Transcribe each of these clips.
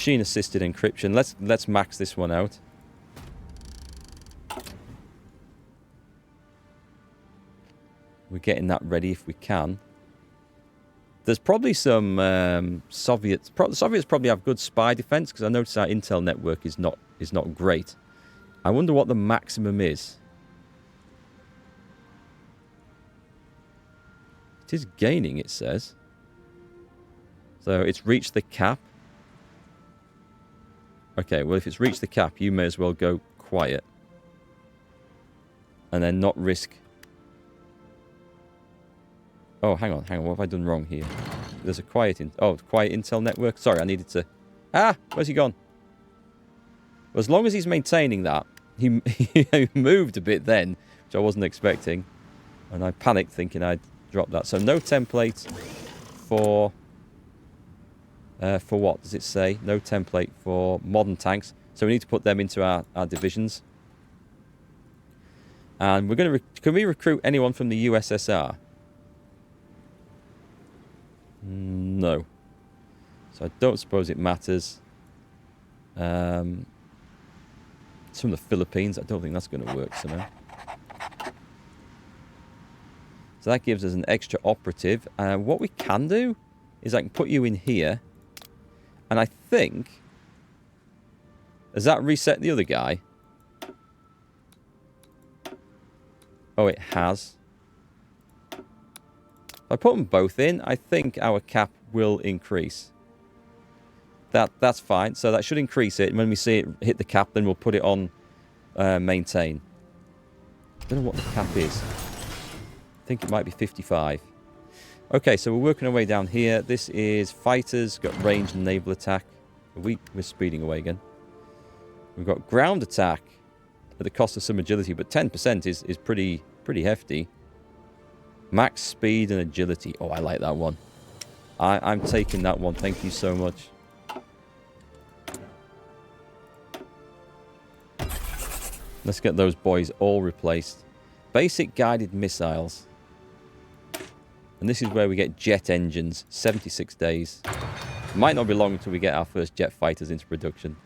Machine-assisted encryption. Let's max this one out. We're getting that ready if we can. There's probably some Soviets. The Soviets probably have good spy defense, because I noticed our intel network is not great. I wonder what the maximum is. It is gaining, it says. So it's reached the cap. Okay, well, if it's reached the cap, you may as well go quiet. And then not risk... Oh, hang on. What have I done wrong here? There's a quiet intel network. Sorry, I needed to... Ah! Where's he gone? Well, as long as he's maintaining that, he moved a bit then, which I wasn't expecting. And I panicked thinking I'd drop that. So no template for what does it say? No template for modern tanks. So we need to put them into our divisions. And we're going to... Can we recruit anyone from the USSR? No. So I don't suppose it matters. Some of the Philippines, I don't think that's going to work somehow. So that gives us an extra operative. What we can do is I can put you in here. And I think... Has that reset the other guy? Oh, it has. If I put them both in, I think our cap will increase. That's fine. So that should increase it. And when we see it hit the cap, then we'll put it on maintain. I don't know what the cap is. I think it might be 55. Okay, so we're working our way down here. This is fighters, got range and naval attack. We're speeding away again. We've got ground attack at the cost of some agility, but 10% is pretty hefty. Max speed and agility. Oh, I like that one. I'm taking that one. Thank you so much. Let's get those boys all replaced. Basic guided missiles. And this is where we get jet engines. 76 days. Might not be long until we get our first jet fighters into production.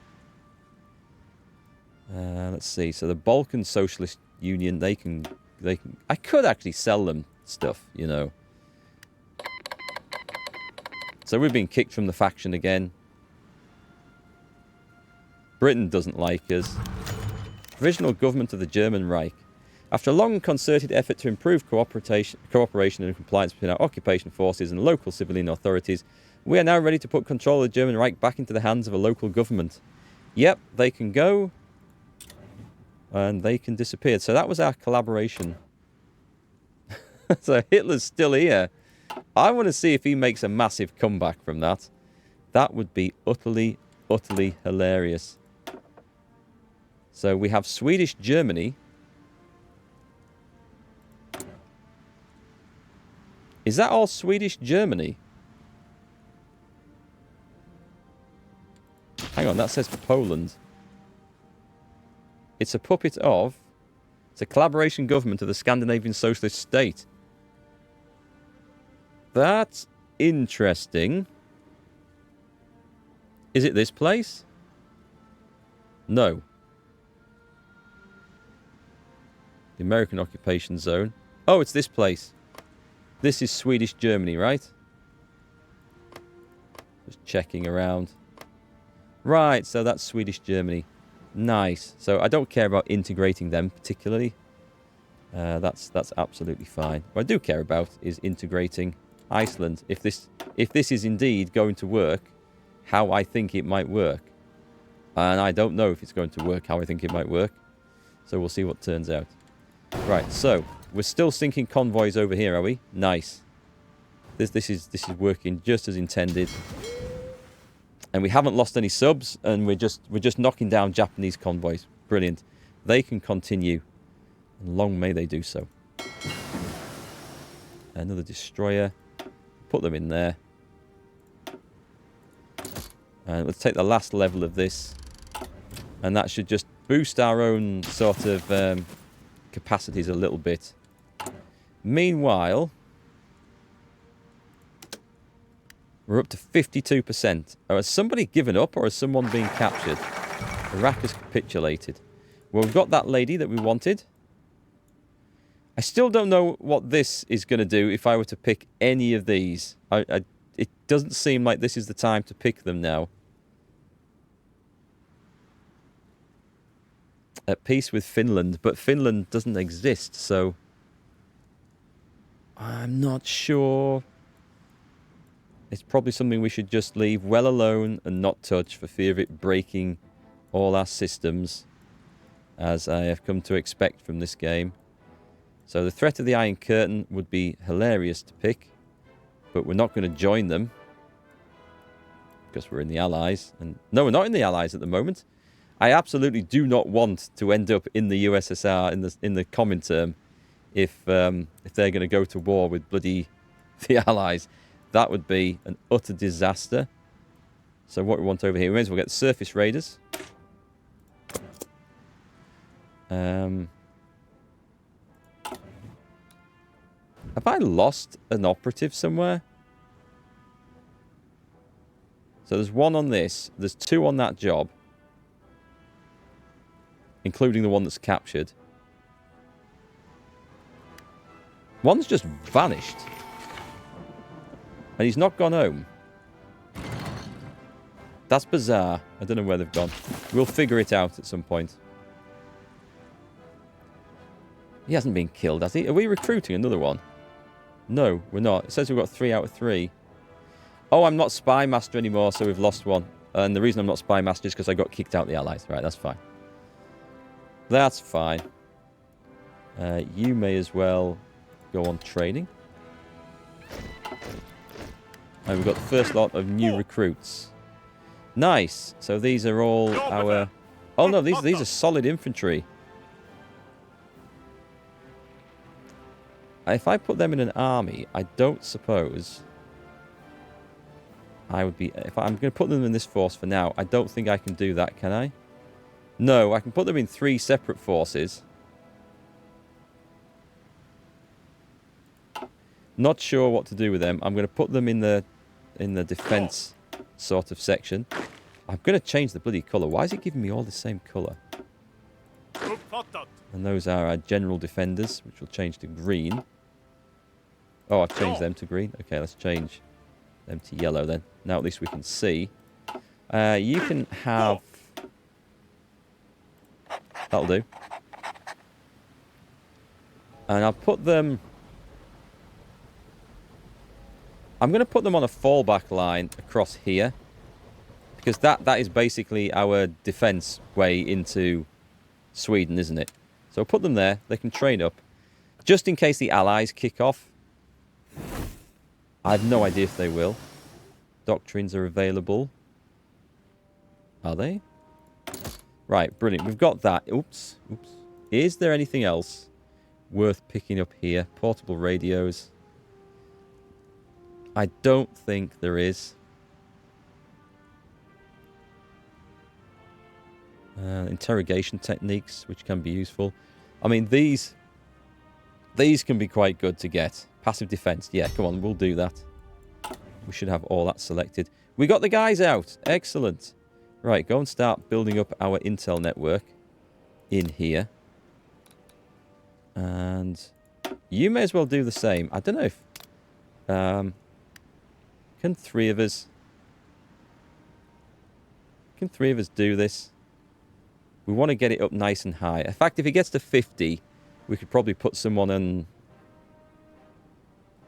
Let's see. So the Balkan Socialist Union, they can... I could actually sell them stuff, you know. So we've been kicked from the faction again. Britain doesn't like us. Provisional government of the German Reich. After a long concerted effort to improve cooperation and compliance between our occupation forces and local civilian authorities, we are now ready to put control of the German Reich back into the hands of a local government. Yep, they can go. And they can disappear. So that was our collaboration. So Hitler's still here. I want to see if he makes a massive comeback from that. That would be utterly, utterly hilarious. So we have Swedish Germany. Is that all Swedish Germany? Hang on, that says Poland. It's a puppet of... It's a collaboration government of the Scandinavian Socialist State. That's interesting. Is it this place? No. The American occupation zone. Oh, it's this place. This is Swedish Germany, right? Just checking around. Right, so that's Swedish Germany. Nice. So I don't care about integrating them particularly. That's absolutely fine. What I do care about is integrating Iceland. If this is indeed going to work how I think it might work. And I don't know if it's going to work how I think it might work. So we'll see what turns out. Right, so we're still sinking convoys over here, are we? Nice. This is working just as intended. And we haven't lost any subs, and we're just knocking down Japanese convoys. Brilliant. They can continue. And long may they do so. Another destroyer. Put them in there. And let's take the last level of this. And that should just boost our own sort of capacities a little bit. Meanwhile... We're up to 52%. Oh, has somebody given up or has someone been captured? Iraq has capitulated. Well, we've got that lady that we wanted. I still don't know what this is going to do if I were to pick any of these. It doesn't seem like this is the time to pick them now. At peace with Finland, but Finland doesn't exist, so I'm not sure. It's probably something we should just leave well alone and not touch for fear of it breaking all our systems, as I have come to expect from this game. So the threat of the Iron Curtain would be hilarious to pick, but we're not going to join them because we're in the Allies. And no, we're not in the Allies at the moment. I absolutely do not want to end up in the USSR in the Comintern if they're going to go to war with bloody the Allies. That would be an utter disaster. So what we want over here, we may as well get the surface raiders. Have I lost an operative somewhere? So there's one on this. There's two on that job. Including the one that's captured. One's just vanished. And he's not gone home. That's bizarre. I don't know where they've gone. We'll figure it out at some point. He hasn't been killed, has he? Are we recruiting another one? No, we're not. It says we've got 3 out of 3. Oh, I'm not Spy Master anymore, so we've lost one. And the reason I'm not Spy Master is because I got kicked out of the Allies. Right, that's fine. That's fine. You may as well go on training. And we've got the first lot of new recruits. Nice. So these are all our... Oh, no, these are solid infantry. If I put them in an army, I don't suppose I would be... If I'm going to put them in this force for now, I don't think I can do that, can I? No, I can put them in 3 separate forces. Not sure what to do with them. I'm going to put them in the defense sort of section. I'm going to change the bloody colour. Why is it giving me all the same colour? And those are our general defenders, which will change to green. Oh, I've changed them to green. Okay, let's change them to yellow then. Now at least we can see. You can have... That'll do. And I'll put them... I'm going to put them on a fallback line across here. Because that is basically our defense way into Sweden, isn't it? So I'll put them there. They can train up. Just in case the Allies kick off. I have no idea if they will. Doctrines are available. Are they? Right, brilliant. We've got that. Oops. Oops. Is there anything else worth picking up here? Portable radios. I don't think there is. Interrogation techniques, which can be useful. I mean, these can be quite good to get. Passive defense. Yeah, come on, we'll do that. We should have all that selected. We got the guys out. Excellent. Right, go and start building up our intel network in here. And you may as well do the same. I don't know if... Can 3 of us... Can 3 of us do this? We want to get it up nice and high. In fact, if it gets to 50, we could probably put someone on...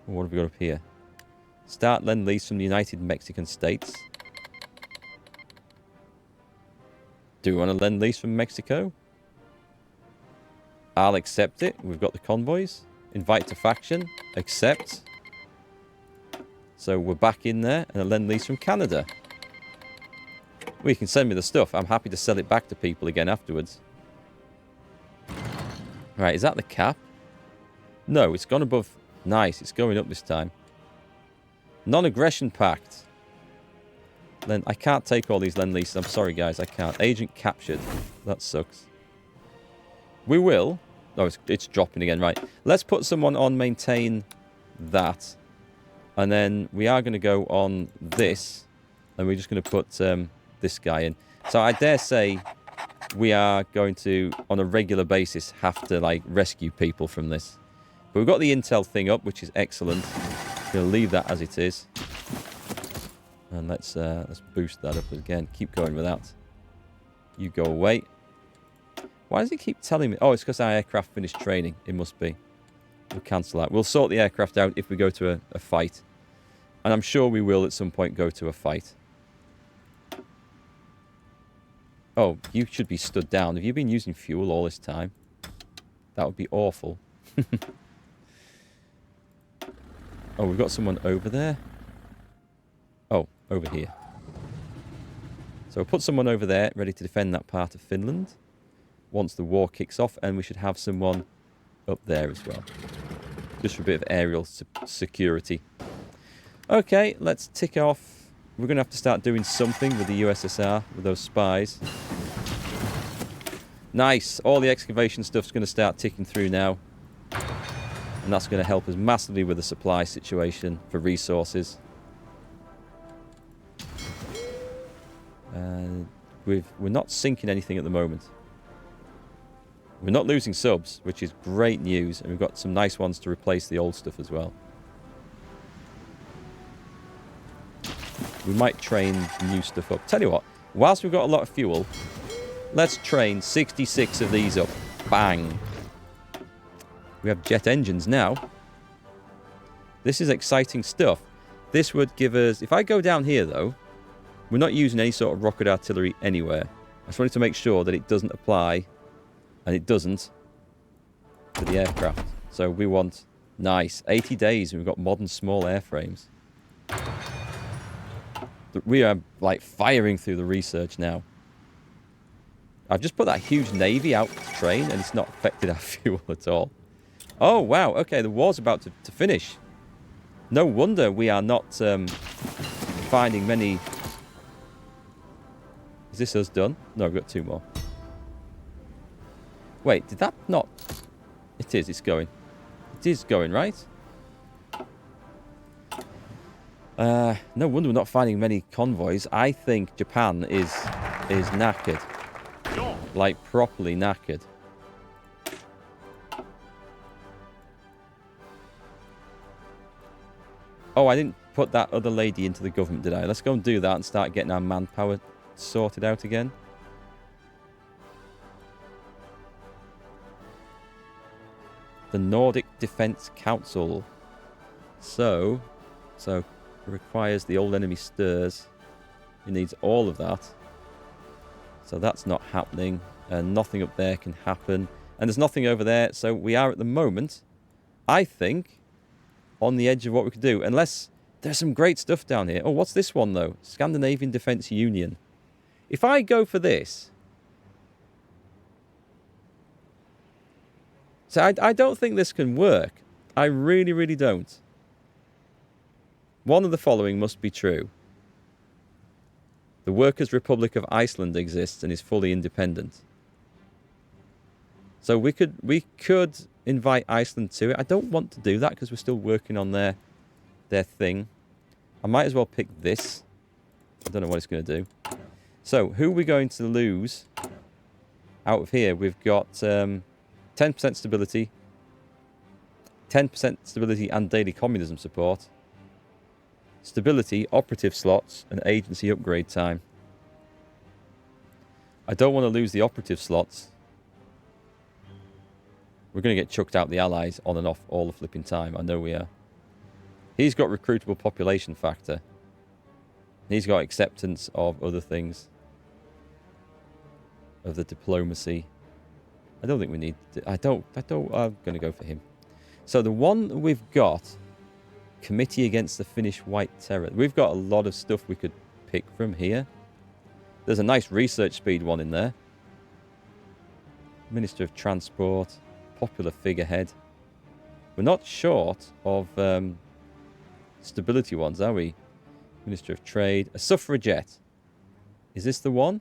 What have we got up here? Start Lend-Lease from the United Mexican States. Do we want to Lend-Lease from Mexico? I'll accept it. We've got the convoys. Invite to faction. Accept. So we're back in there. And a Lend-Lease from Canada. Well, you can send me the stuff. I'm happy to sell it back to people again afterwards. Right, is that the cap? No, it's gone above... Nice, it's going up this time. Non-aggression pact. I can't take all these Lend-Leases. I'm sorry, guys, I can't. Agent captured. That sucks. We will... Oh, it's dropping again. Right, let's put someone on maintain that. And then we are going to go on this, and we're just going to put this guy in. So I dare say we are going to, on a regular basis, have to like rescue people from this. But we've got the intel thing up, which is excellent. Going to leave that as it is, and let's boost that up again. Keep going with that. You go away. Why does it keep telling me? Oh, it's because our aircraft finished training. It must be. We'll cancel that. We'll sort the aircraft out if we go to a fight. And I'm sure we will at some point go to a fight. Oh, you should be stood down. Have you been using fuel all this time? That would be awful. Oh, we've got someone over there. Oh, over here. So we'll put someone over there ready to defend that part of Finland once the war kicks off, and we should have someone up there as well. Just for a bit of aerial security. Okay, let's tick off. We're going to have to start doing something with the USSR, with those spies. Nice. All the excavation stuff's going to start ticking through now. And that's going to help us massively with the supply situation for resources. We're not sinking anything at the moment. We're not losing subs, which is great news. And we've got some nice ones to replace the old stuff as well. We might train new stuff up. Tell you what, whilst we've got a lot of fuel, let's train 66 of these up. Bang. We have jet engines now. This is exciting stuff. This would give us... If I go down here, though, we're not using any sort of rocket artillery anywhere. I just wanted to make sure that it doesn't apply, and it doesn't, to the aircraft. So we want... Nice. 80 days, and we've got modern small airframes. We are, like, firing through the research now. I've just put that huge navy out to train, and it's not affected our fuel at all. Oh, wow. Okay, the war's about to finish. No wonder we are not finding many... Is this us done? No, we've got 2 more. Wait, did that not... It is, it's going. It is going, right? No wonder we're not finding many convoys. I think Japan is knackered. Like, properly knackered. Oh, I didn't put that other lady into the government, did I? Let's go and do that and start getting our manpower sorted out again. The Nordic Defence Council. So it requires the old enemy stirs. It needs all of that. So that's not happening. And nothing up there can happen. And there's nothing over there. So we are at the moment, I think, on the edge of what we could do. Unless there's some great stuff down here. Oh, what's this one, though? Scandinavian Defence Union. If I go for this... So I don't think this can work. I really, really don't. One of the following must be true. The Workers' Republic of Iceland exists and is fully independent. So we could invite Iceland to it. I don't want to do that because we're still working on their thing. I might as well pick this. I don't know what it's going to do. So who are we going to lose out of here? We've got 10% stability, 10% stability and daily communism support, stability, operative slots, and agency upgrade time. I don't want to lose the operative slots. We're going to get chucked out the allies on and off all the flipping time. I know we are. He's got recruitable population factor. He's got acceptance of other things. Of the diplomacy. I don't think we need... I'm going to go for him. So the one we've got... Committee Against the Finnish White Terror. We've got a lot of stuff we could pick from here. There's a nice research speed one in there. Minister of Transport. Popular figurehead. We're not short of stability ones, are we? Minister of Trade. A suffragette. Is this the one?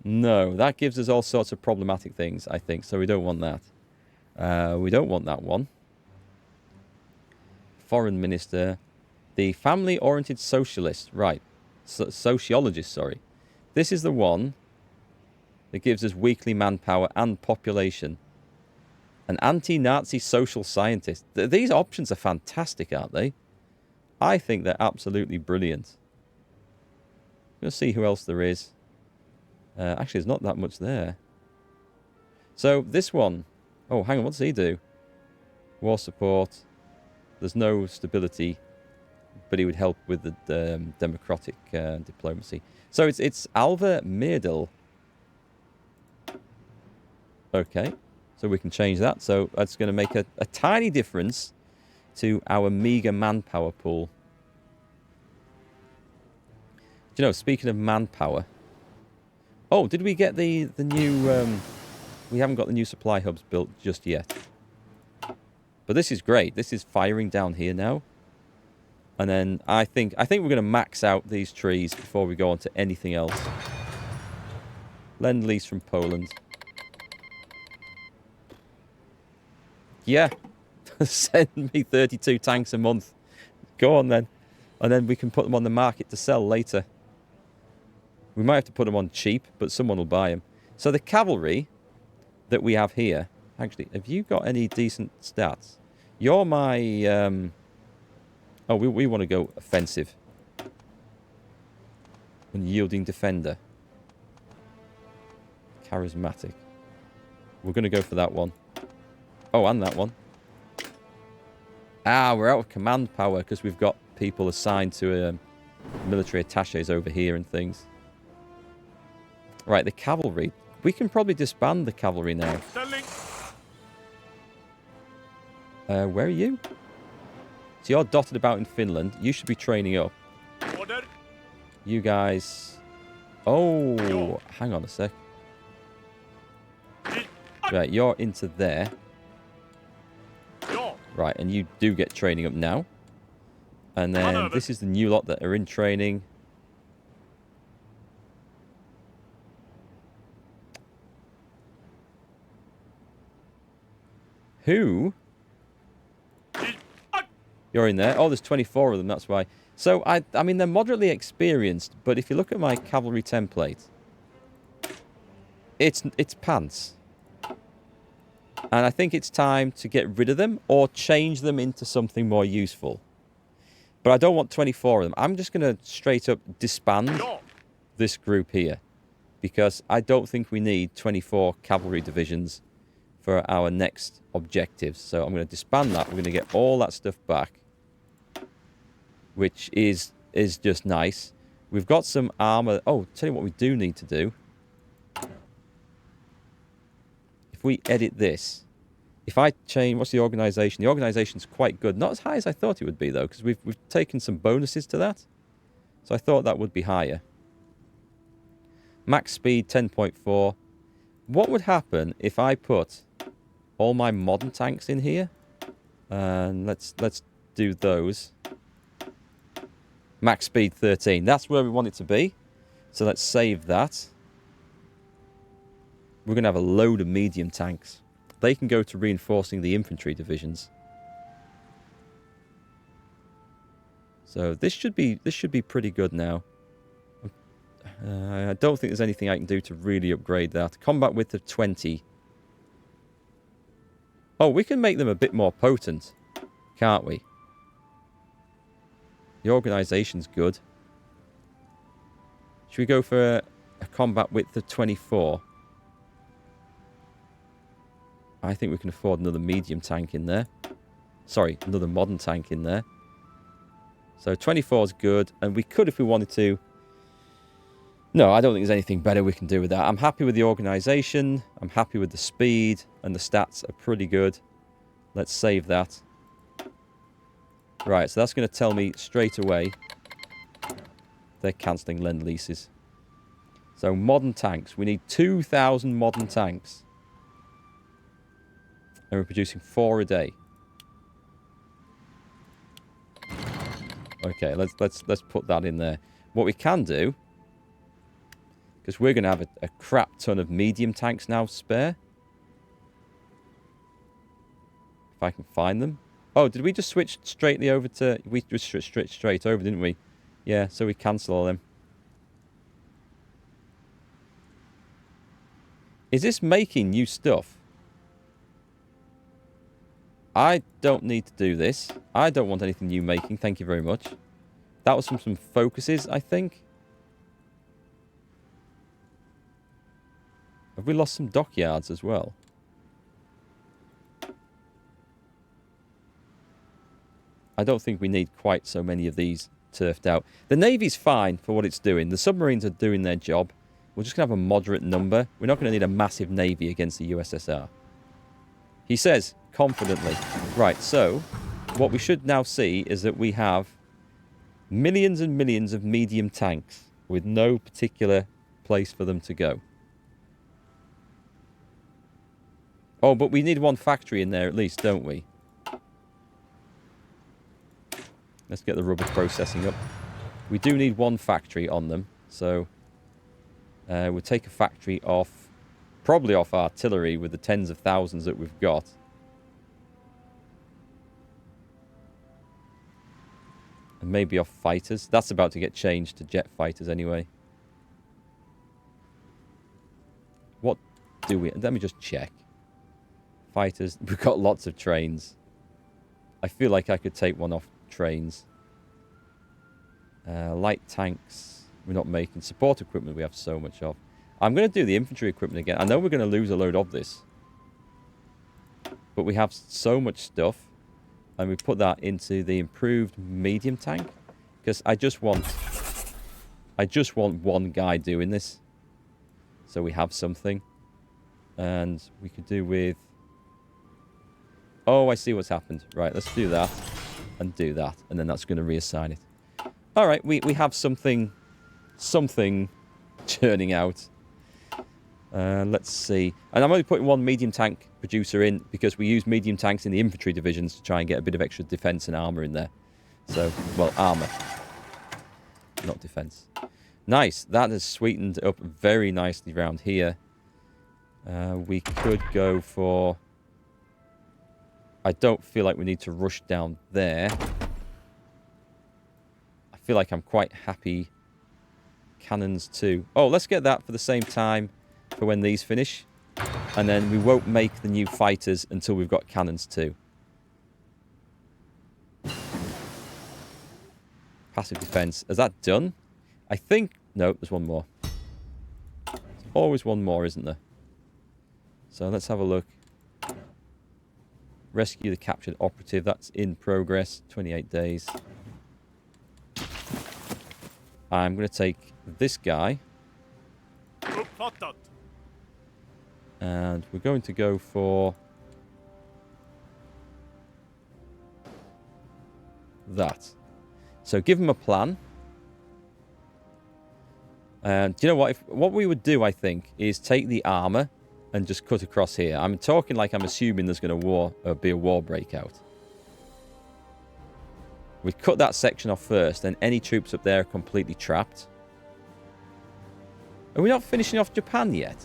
No, that gives us all sorts of problematic things, I think, so we don't want that. We don't want that one. Foreign Minister. The family-oriented socialist. Right. Sociologist, sorry. This is the one that gives us weekly manpower and population. An anti-Nazi social scientist. These options are fantastic, aren't they? I think they're absolutely brilliant. We'll see who else there is. Actually, there's not that much there. So, this one. Oh, hang on. What does he do? War support. There's no stability. But he would help with the democratic diplomacy. So, it's Alva Meerdal. Okay. So, we can change that. So, that's going to make a tiny difference to our meager manpower pool. Do you know, speaking of manpower... Oh, did we get the new... we haven't got the new supply hubs built just yet. But this is great. This is firing down here now. And then I think we're going to max out these trees before we go on to anything else. Lend-lease from Poland. Yeah. Send me 32 tanks a month. Go on then. And then we can put them on the market to sell later. We might have to put them on cheap, but someone will buy them. So the cavalry that we have here... Actually, have you got any decent stats? You're my... Oh, we want to go offensive. Unyielding defender. Charismatic. We're going to go for that one. Oh, and that one. Ah, we're out of command power because we've got people assigned to military attaches over here and things. Right, the cavalry. We can probably disband the cavalry now. Where are you? So you're dotted about in Finland. You should be training up. Order. You guys... Oh, hang on a sec. Right, you're into there. Right, and you do get training up now. And then this is the new lot that are in training. Who? You're in there. Oh, there's 24 of them, that's why. So, I mean, they're moderately experienced, but if you look at my cavalry template, it's pants. And I think it's time to get rid of them or change them into something more useful. But I don't want 24 of them. I'm just going to straight up disband this group here. Because I don't think we need 24 cavalry divisions for our next objectives. So I'm going to disband that. We're going to get all that stuff back. Which is just nice. We've got some armor. Oh, tell you what we do need to do. If we edit this. If I change... What's the organisation? The organisation's quite good. Not as high as I thought it would be, though. Because we've taken some bonuses to that. So I thought that would be higher. Max speed 10.4. What would happen if I put all my modern tanks in here? And let's do those. Max speed 13. That's where we want it to be. So let's save that. We're going to have a load of medium tanks. They can go to reinforcing the infantry divisions. So this should be pretty good now. I don't think there's anything I can do to really upgrade that. Combat width of 20. Oh, we can make them a bit more potent, can't we? The organisation's good. Should we go for a combat width of 24? I think we can afford another medium tank in there. Sorry, another modern tank in there. So 24 is good, and we could, if we wanted to... No, I don't think there's anything better we can do with that. I'm happy with the organisation. I'm happy with the speed, and the stats are pretty good. Let's save that. Right, so that's going to tell me straight away they're cancelling lend-leases. So modern tanks. We need 2,000 modern tanks. And we're producing 4 a day. Okay, let's put that in there. What we can do, because we're going to have a crap ton of medium tanks now spare. If I can find them. Oh, did we just switch straightly over to... We just switched straight over, didn't we? Yeah, so we cancel all them. Is this making new stuff? I don't need to do this. I don't want anything new making. Thank you very much. That was from some focuses, I think. Have we lost some dockyards as well? I don't think we need quite so many of these turfed out. The Navy's fine for what it's doing. The submarines are doing their job. We're just going to have a moderate number. We're not going to need a massive Navy against the USSR. He says confidently. Right, so what we should now see is that we have millions and millions of medium tanks with no particular place for them to go. Oh, but we need one factory in there at least, don't we? Let's get the rubber processing up. We do need one factory on them, so we'll take a factory off, probably off artillery with the tens of thousands that we've got. And maybe off fighters. That's about to get changed to jet fighters anyway. What do we... Let me just check. Fighters. We've got lots of trains. I feel like I could take one off trains. Light tanks. We're not making. Support equipment we have so much of. I'm going to do the infantry equipment again. I know we're going to lose a load of this. But we have so much stuff. And we put that into the improved medium tank. Because I just want one guy doing this. So we have something. And we could do with... Oh, I see what's happened. Right, let's do that. And do that. And then that's going to reassign it. Alright, we have something churning out. Let's see. And I'm only putting one medium tank producer in because we use medium tanks in the infantry divisions to try and get a bit of extra defense and armor in there. So, well, armor. Not defense. Nice. That has sweetened up very nicely around here. We could go for... I don't feel like we need to rush down there. I feel like I'm quite happy. Cannons too. Oh, let's get that for the same time for when these finish. And then we won't make the new fighters until we've got cannons too. Passive defense. Is that done? I think... No, there's one more. There's always one more, isn't there? So let's have a look. Rescue the captured operative. That's in progress. 28 days. I'm going to take this guy. And we're going to go for that. So give him a plan. And do you know what? What we would do, I think, is take the armor and just cut across here. I'm talking like I'm assuming there's going to be a war breakout. We cut that section off first, and any troops up there are completely trapped. Are we not finishing off Japan yet?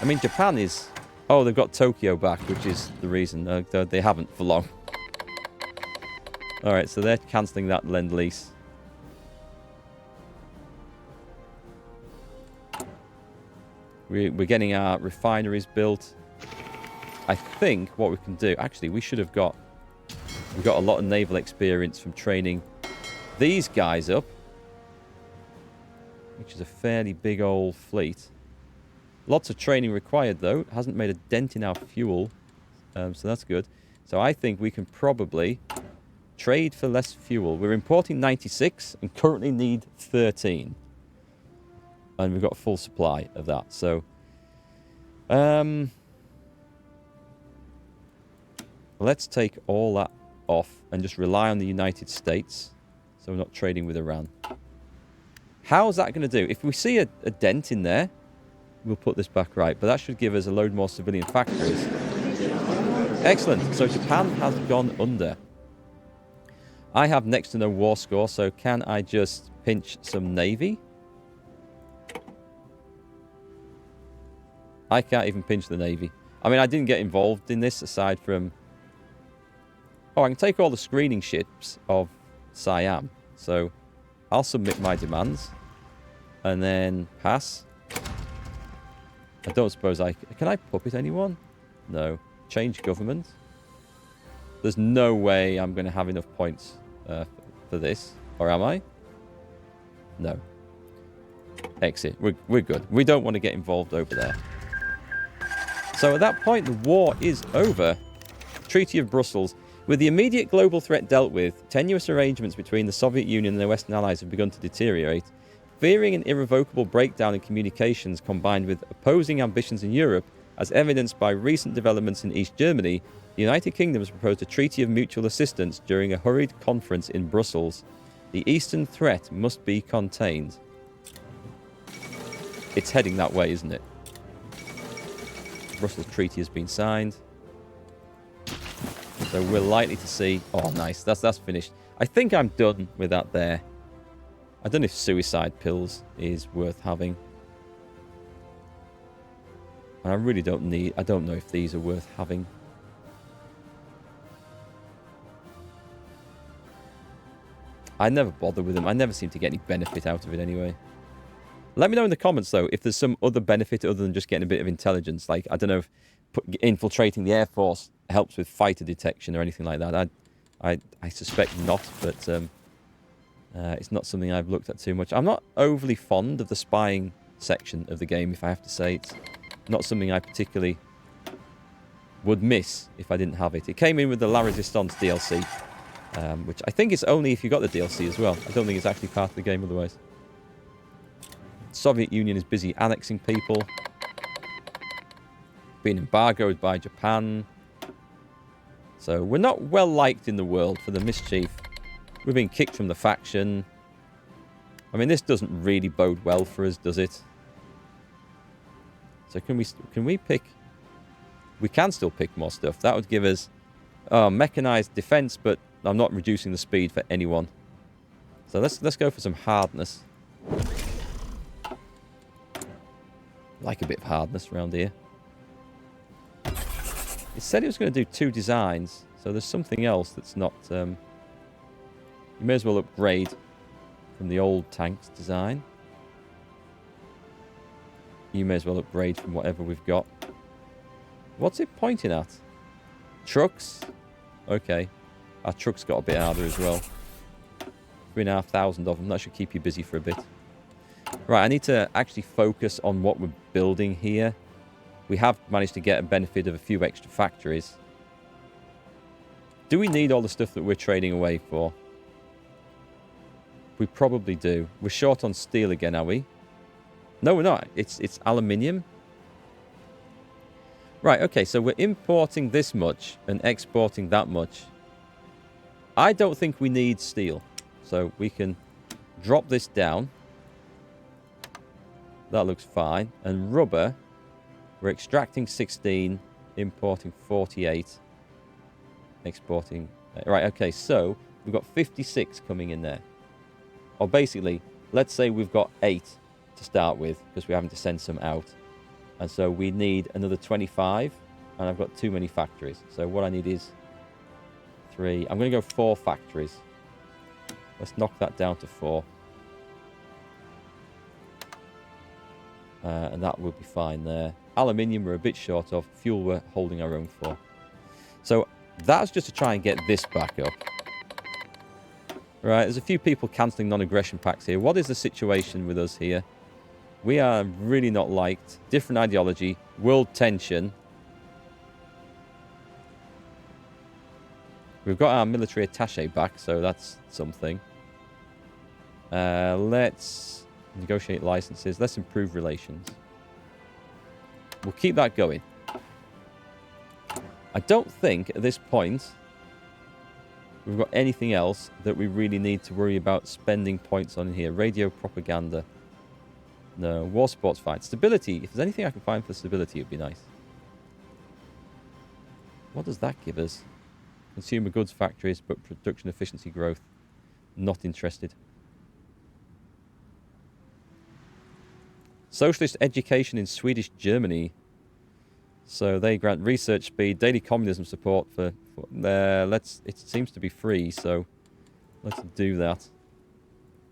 I mean, Japan is... Oh, they've got Tokyo back, which is the reason. They haven't for long. Alright, so they're cancelling that Lend-Lease. We're getting our refineries built. I think what we can do... Actually, we should have got... We've got a lot of naval experience from training these guys up. Which is a fairly big old fleet. Lots of training required, though. It hasn't made a dent in our fuel. So that's good. So I think we can probably trade for less fuel. We're importing 96 and currently need 13. And we've got a full supply of that. So, let's take all that off and just rely on the United States. So we're not trading with Iran. How's that going to do? If we see a dent in there, we'll put this back right. But that should give us a load more civilian factories. Excellent. So Japan has gone under. I have next to no war score, so can I just pinch some navy? I can't even pinch the navy. I mean, I didn't get involved in this aside from... Oh, I can take all the screening ships of Siam. So I'll submit my demands. And then pass. I don't suppose I... Can I puppet anyone? No. Change government. There's no way I'm going to have enough points for this. Or am I? No. Exit. We're good. We don't want to get involved over there. So at that point, the war is over. Treaty of Brussels. With the immediate global threat dealt with, tenuous arrangements between the Soviet Union and their Western allies have begun to deteriorate. Fearing an irrevocable breakdown in communications combined with opposing ambitions in Europe, as evidenced by recent developments in East Germany, the United Kingdom has proposed a treaty of mutual assistance during a hurried conference in Brussels. The eastern threat must be contained. It's heading that way, isn't it? The Brussels Treaty has been signed. So we're likely to see... Oh, nice. That's finished. I think I'm done with that there. I don't know if suicide pills is worth having. And I really don't need... I don't know if these are worth having. I never bother with them. I never seem to get any benefit out of it anyway. Let me know in the comments, though, if there's some other benefit other than just getting a bit of intelligence. Like, I don't know if infiltrating the Air Force helps with fighter detection or anything like that. I suspect not, but it's not something I've looked at too much. I'm not overly fond of the spying section of the game, if I have to say. It's not something I particularly would miss if I didn't have it. It came in with the La Resistance DLC, which I think is only if you got the DLC as well. I don't think it's actually part of the game otherwise. Soviet Union is busy annexing people. Being embargoed by Japan. So we're not well liked in the world for the mischief. We've been kicked from the faction. I mean, this doesn't really bode well for us, does it? So can we pick... We can still pick more stuff. That would give us mechanized defense, but I'm not reducing the speed for anyone. So let's go for some hardness. Like a bit of hardness around here. It said it was going to do 2 designs, so there's something else that's not... you may as well upgrade from the old tank's design. You may as well upgrade from whatever we've got. What's it pointing at? Trucks? Okay. Our trucks got a bit harder as well. 3,500 of them. That should keep you busy for a bit. Right, I need to actually focus on what we're building here. We have managed to get a benefit of a few extra factories. Do we need all the stuff that we're trading away for? We probably do. We're short on steel again, are we? No, we're not. It's aluminium. Right, okay, so we're importing this much and exporting that much. I don't think we need steel. So we can drop this down. That looks fine. And rubber, we're extracting 16, importing 48, exporting... Right, okay, so we've got 56 coming in there. Or basically, let's say we've got 8 to start with, because we're having to send some out. And so we need another 25, and I've got too many factories. So what I need is 3. I'm going to go 4 factories. Let's knock that down to 4. And that will be fine there. Aluminium we're a bit short of. Fuel we're holding our own for. So that's just to try and get this back up. Right, there's a few people cancelling non-aggression pacts here. What is the situation with us here? We are really not liked. Different ideology. World tension. We've got our military attaché back, so that's something. Let's negotiate licenses. Let's improve relations. We'll keep that going. I don't think at this point we've got anything else that we really need to worry about spending points on here. Radio propaganda. No. War sports fight. Stability. If there's anything I can find for stability, it would be nice. What does that give us? Consumer goods factories, but production efficiency growth. Not interested. Socialist education in Swedish Germany. So they grant research speed, daily communism support for it seems to be free, so let's do that.